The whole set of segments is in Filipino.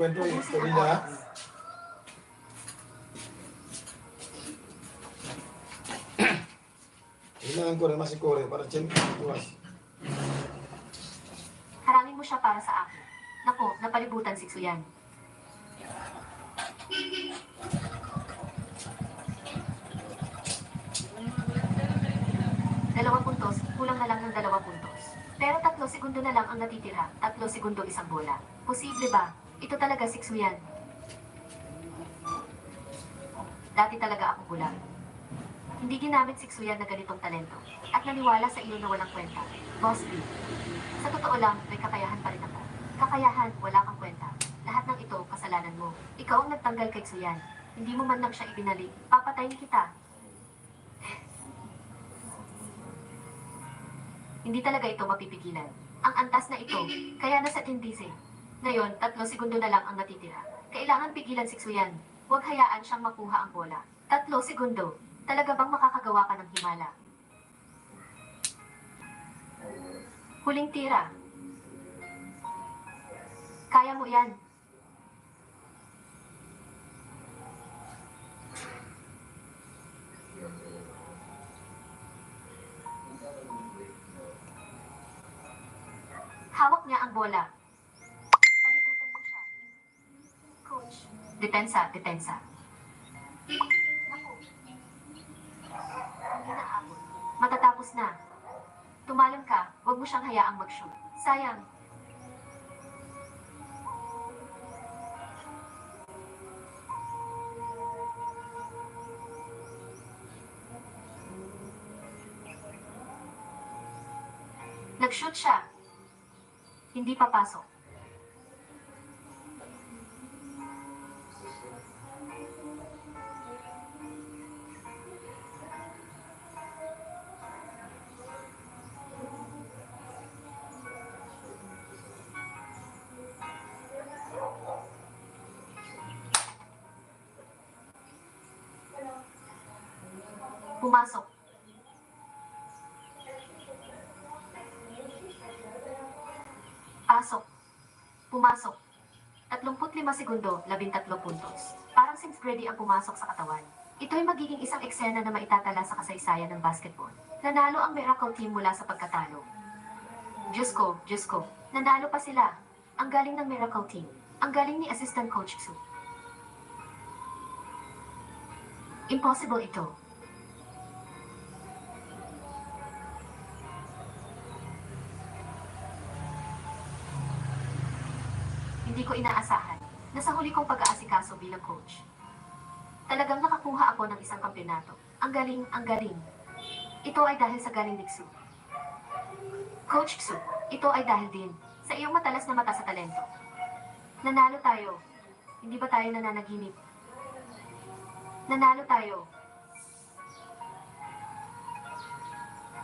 Kwento yung Ubusin ang story na. oras. Kailangan ko rin masikore para tiyan ko tuwas. Harangin mo siya para sa akin. Naku, napalibutan si Xuyan. Dalawang puntos, kulang na lang ng 2 puntos. Pero 3 segundo na lang ang natitira, 3 segundo isang bola. Posible ba? Ito talaga si Xuyan. Dati talaga ako bulag. Hindi ginamit si Xuyan na ganitong talento. At naniwala sa iyo na walang kwenta. Boss B. Sa totoo lang, may kakayahan pa rin ako. Kakayahan, wala kang kwenta. Lahat ng ito, kasalanan mo. Ikaw ang nagtanggal kay Xuyan. Hindi mo man lang siya ibinalik. Papatayin kita. Hindi talaga ito mapipigilan. Ang antas na ito, kaya nasa tindisi. Ngayon, 3 segundo na lang ang natitira. Kailangan pigilan si Xuyan. Huwag hayaan siyang makuha ang bola. 3 segundo. Talaga bang makakagawa ka ng himala? Huling tira. Kaya mo yan. Hawak niya ang bola. Palibutan mo siya. Coach. Depensa, depensa. Naku. Hindi na abot. Matatapos na. Tumalon ka, huwag mo siyang hayaang mag-shoot. Sayang. Nag-shoot siya. Hindi papasok. Pumasok. Pasok. Pumasok. 35 segundo, 13 puntos. Parang Sims Grady ang pumasok sa katawan. Ito ay magiging isang eksena na maitatala sa kasaysayan ng basketball. Nanalo ang Miracle Team mula sa pagkatalo. Diyos ko, nanalo pa sila. Ang galing ng Miracle Team. Ang galing ni Assistant Coach Su. Impossible ito. Hindi ko inaasahan na sa huli kong pag-aasikaso bilang coach. Talagang nakakuha ako ng isang kampeonato. Ang galing, ang galing. Ito ay dahil sa galing ni Xu. Coach Xu, ito ay dahil din sa iyong matalas na mata sa talento. Nanalo tayo. Hindi ba tayo nananaginip? Nanalo tayo.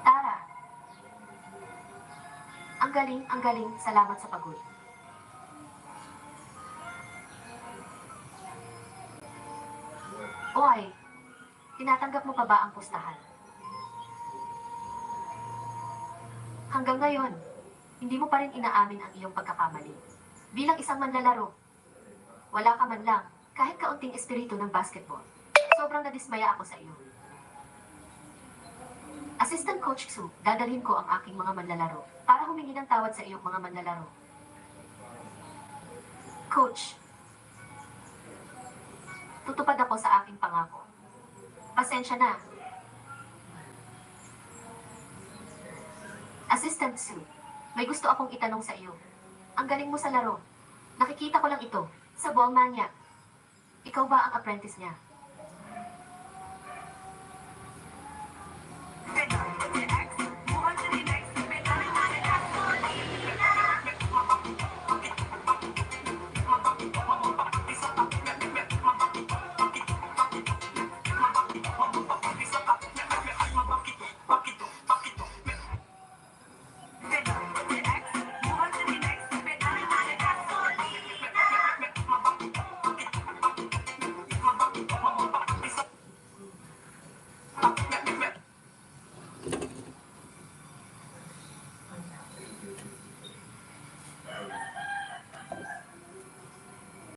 Tara. Ang galing, salamat sa pagod. Oy, tinatanggap mo pa ba ang pustahan? Hanggang ngayon, hindi mo pa rin inaamin ang iyong pagkakamali. Bilang isang manlalaro, wala ka man lang, kahit kaunting espiritu ng basketball. Sobrang nadismaya ako sa iyo. Assistant Coach Xu, dadalhin ko ang aking mga manlalaro para humingi ng tawad sa iyong mga manlalaro. Coach, tutupad ako sa aking pangako. Pasensya na. Assistant Sue, may gusto akong itanong sa iyo. Ang galing mo sa laro. Nakikita ko lang ito, sa Ball Mania. Ikaw ba ang apprentice niya?